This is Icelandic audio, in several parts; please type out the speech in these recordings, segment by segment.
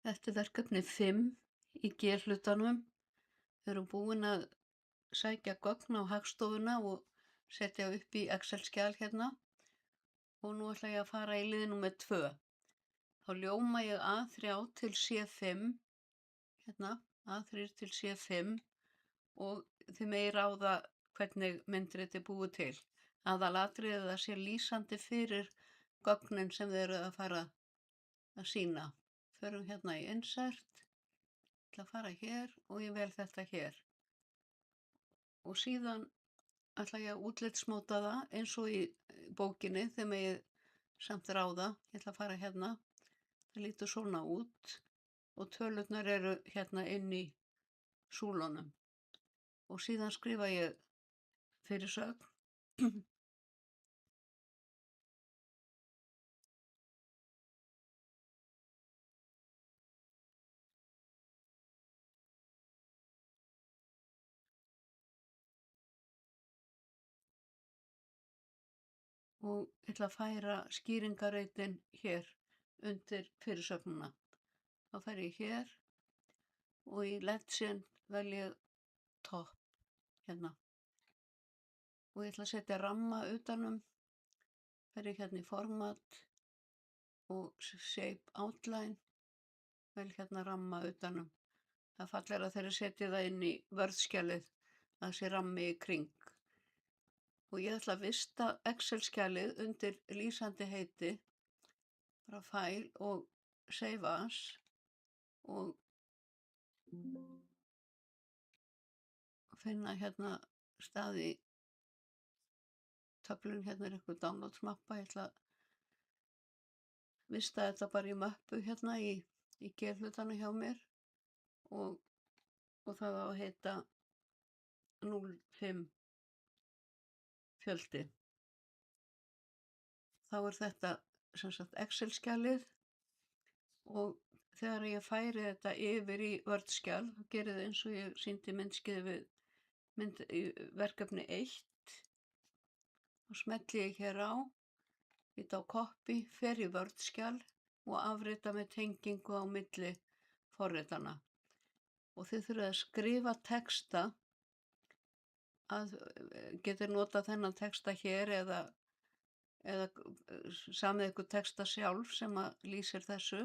Þetta er verkefni 5 í G-hlutanum. Við erum búin að sækja gögn á Hagstofuna og setja upp í Excel-skjal hérna og nú ætla ég að fara í lið númer 2. Þá ljóma ég A3 til C5, hérna, A3 til C5 og þið megið ráða hvernig myndrit er búið til. Aðalatriðið að það sé lýsandi fyrir gögnin sem þið eruð að fara að sýna. Förum hérna í Insert, ætla að fara hér og ég vel þetta hér. Og síðan ætla ég að útlitsmóta það eins og í bókinni þegar megið samt ráða. Ég ætla að fara hérna, það lítur svona út og tölurnar eru hérna inn í súlunum. Og síðan skrifa ég fyrirsögn. Og ég ætla að færa skýringarreitin hér undir fyrirsögnuna. Þá fer ég hér og í Legend vel ég topp hérna. Og ég ætla að setja ramma utanum, fer ég hérna í format og shape outline, vel hérna ramma utanum. Það fallegra þegar ég setja það inn í Word-skjalið að sé rammi í kring. Og ég ætla að vista Excel-skjalið undir lýsandi heiti, bara fæl og save as og finna hérna stað í töflun, hérna er eitthvað downloads-mappa, ég ætla að vista þetta bara í möppu hérna í G-hlutana hjá mér og það á að heita 05 fjöldi. Þá er þetta sem sagt Excel-skjalið og þegar ég færi þetta yfir í Word-skjal, þá gerir það eins og ég sýndi myndskeiði við verkefni 1. Þá smelli ég hér á, hita á copy, fer í Word-skjal og afrita með tengingu á milli forritana. Og þið þurfið að skrifa texta, getið notað þennan texta hér eða samið ykkur texta sjálf sem að lýsir þessu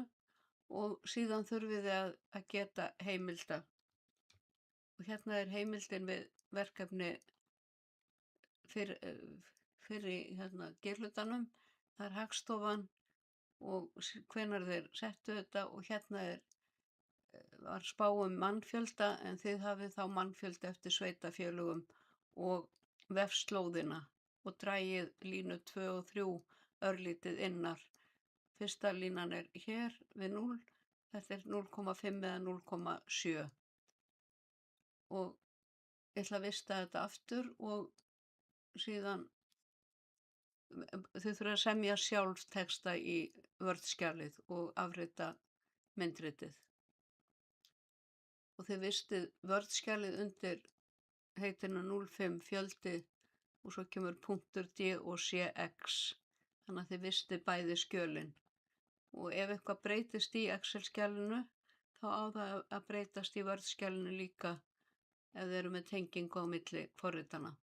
og síðan þurfið þið að geta heimilda. Og hérna er heimildin við verkefni fyrir hérna G-hlutanum. Það er Hagstofan og hvenær þeir settu þetta og hérna var spá mannfjölda en þið hafið þá mannfjölda eftir sveitafélögum og vefslóðina og dragið línu 2 og 3 örlítið innar. Fyrsta línan er hér við 0, þetta er 0,5 eða 0,7 og ég ætla að vista þetta aftur og síðan þið þurfa að semja sjálf texta í Word-skjalið og afrita myndritið. Og þið vistið Word-skjalið undir heitinu 05 fjöldi og svo kemur punktur D og CX. Þannig að þið vistið bæði skjölin. Og ef eitthvað breytist í Excel-skjalinu, þá á það að breytast í Word-skjalinu líka ef þið eru með tengingu á milli forritana.